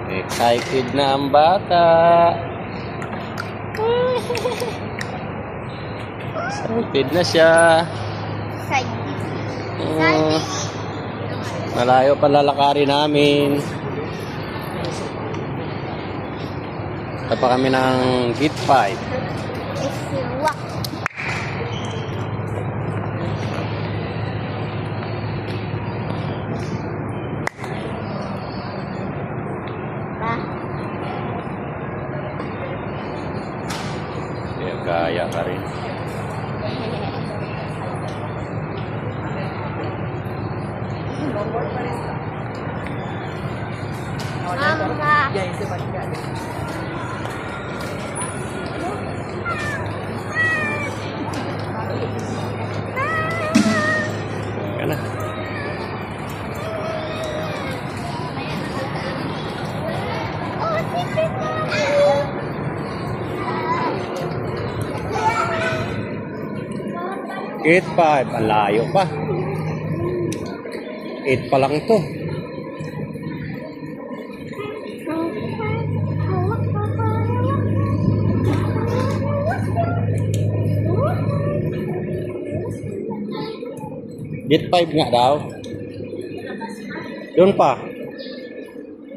Excited na ang bata. Excited na siya. Malayo pa lalakarin namin. Ito pa kami ng Gate 5. Gaya ka rin. Yan na. Gate 5, ang layo pa. 8 pa lang to. Gate 5 nga daw. Doon pa.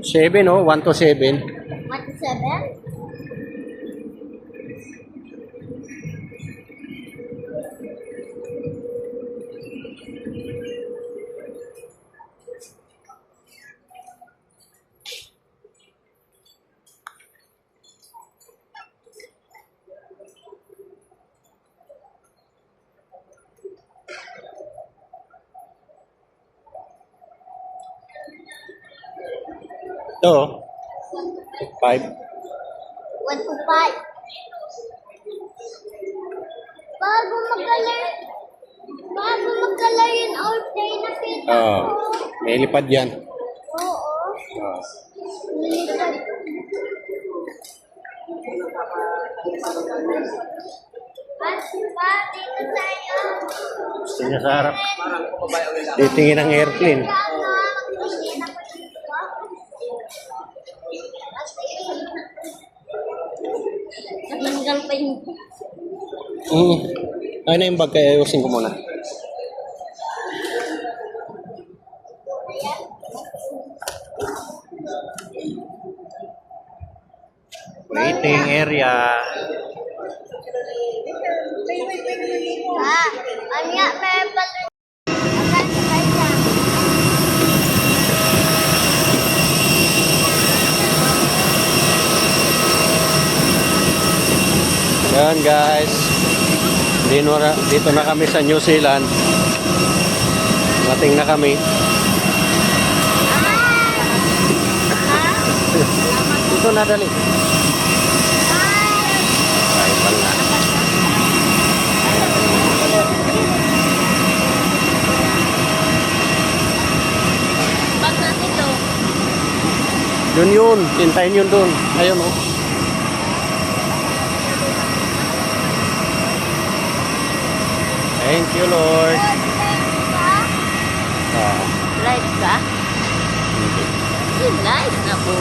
7 oh, 1 to 7. 1 to 7? Ito, 5. 1 to 5. Bago mag-color yung outline na kita ko. May lipad yan. Oo. Lipad. Dito tayo. Gusto niya sa harap. Titingin ang airplane. Natanggal pa yung... Ay na yung bag, kaya ayusin ko muna. Waiting area. Anya, may balon. Yan guys. Dito na kami sa New Zealand. Mating na kami. Dito na dali. Ay, pala. Bag na dito. Yun. Tintayin yun dun. Ayun oh. Thank you, Lord. Live ka? Live na po.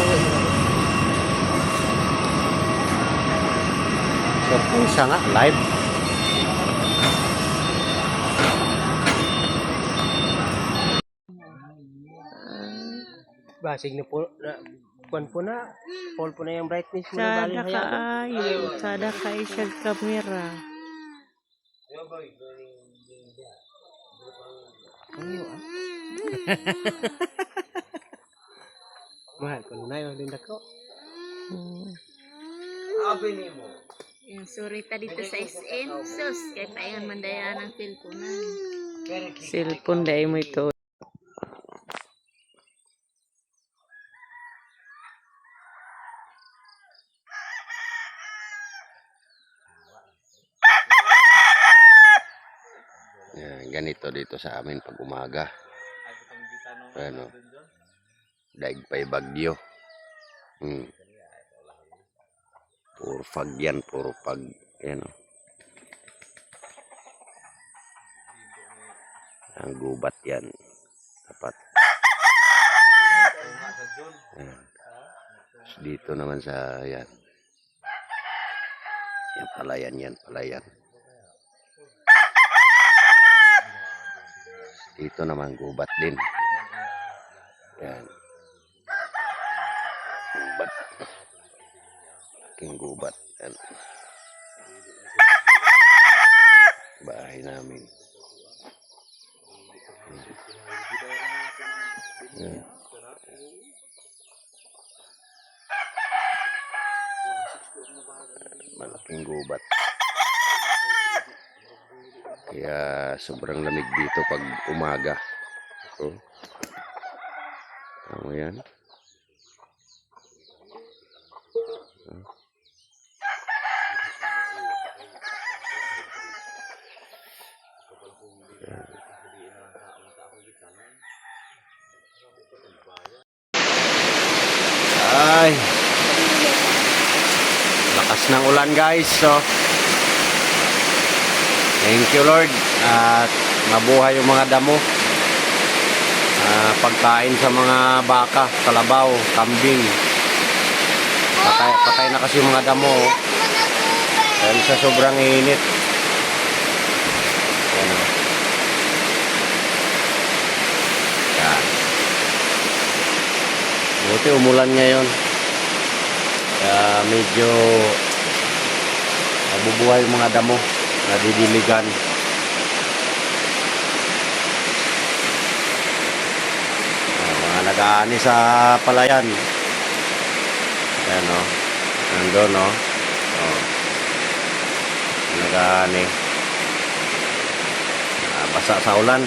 Surprise nga, live. Basig na po na kuan po na. Full po na yung brightness mo na bali hayaan. Sada ka siya kamera. Mahal ko na yun din ako. Yung surita dito sa SM. Sus, kaya paingan mandaya ng cellphone. Cellphone dahil mo ito. Yan, ganito dito sa amin pag umaga. Ano, daig pa'y bagyo. Puro fog yan, puro pag, yan o. Ang gubat yan. Tapat. Yan. Dito naman sa yan. Yan palayan yan, palayan. Dito naman gubat din. Yan. Gubat. Aking gubat. Yan. Bahay namin. Yan. Malaking gubat. Kaya sobrang lamig dito pag umaga. So, tama yan. Ay, lakas ng ulan guys. So, thank you Lord. At mabuhay yung mga damo. Pagkain sa mga baka, kalabaw, kambing. Patay na kasi yung mga damo. Dahil sa sobrang init. Yan. Yan. Buti umulan ngayon. Kaya medyo nabubuhay yung mga damo. Nadidiligan. Mga nag-aani sa palayan. Ayan o. Nandun o. Nag-aani. Basa sa ulan.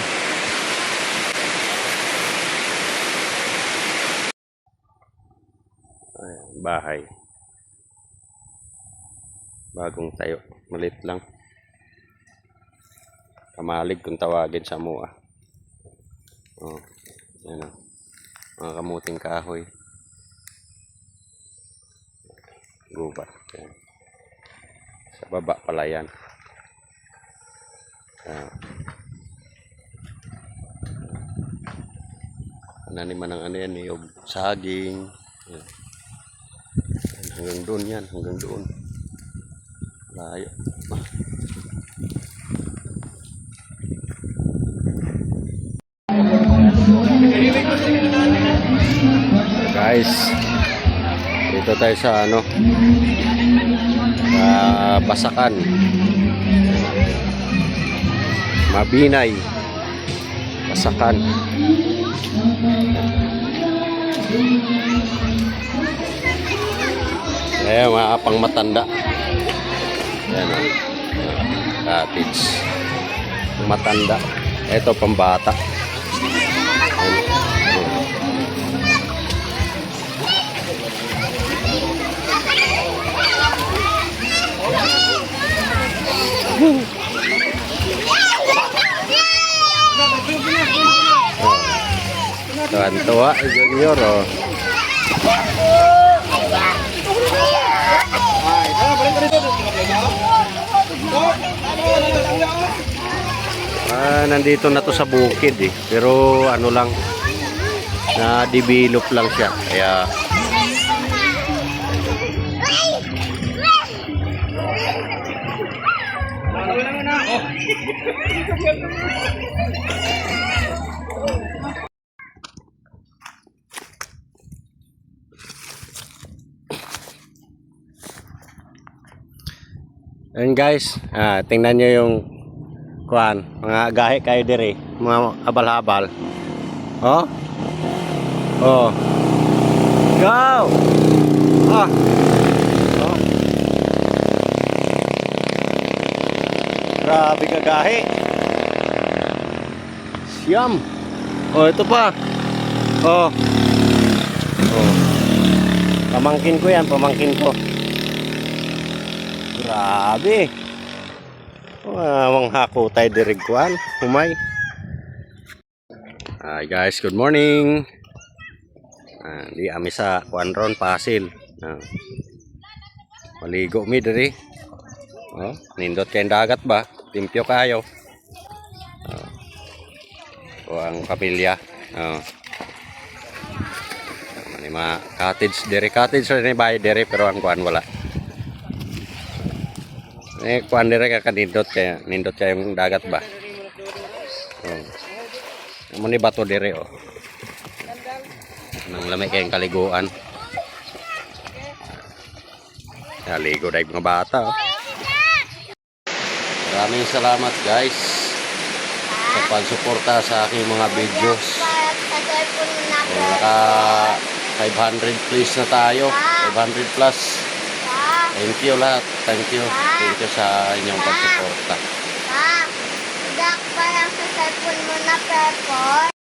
Ayan, bahay. Bagong tayo. Malit lang. Kamalig kung tawagin sa mua. Oh, yan o. Mga kamuting kahoy. Gubat. Yan. Sa baba pala yan. Naniman ng ano yan, yung saging. Yan. Hanggang doon yan, hanggang doon. Layo. Guys, dito tayo sa ano, sa Basakan, Mabinay, Basakan. Ayan, mga pang matanda. Ayan o, cottage. Matanda. Ito pambata. Tuwan-tuwa, Junior oh. Nandito na to sa bukid eh. Pero ano lang, na-develop lang siya. Kaya and guys, tingnan nyo yung kuan, mga gahe kayo dire, mga abal-habal. Oh. Oh. Go. Ah. Oh. Grabe ka gahe. Siyam. Oh, ito pa. Oh. Oh. Pamangkin ko yan, pamangkin ko. Grabe. Wang hako tayo dirigwan. Humay. Hi guys, good morning. Di ami sa kuanron pasil. Maligo mi diri. Oh, nindot kay dagat ba? Limpyo kayo. O ang pamilya. Oh. May mga cottage rin ni bahay dire pero ang kuan wala. Kuan dire ka nindot kaya yung dagat ba. Mo ni bato dire oh. Nang lamay kayong kaliguan. Naligo dahil mga bata oh. Maraming salamat guys sa pagsuporta sa aking mga videos. Kung naka 500 please na tayo, 500 plus. Thank you lahat, thank you sa inyong pagsuporta. Dak pa lang sa cellphone mo na, Pepper.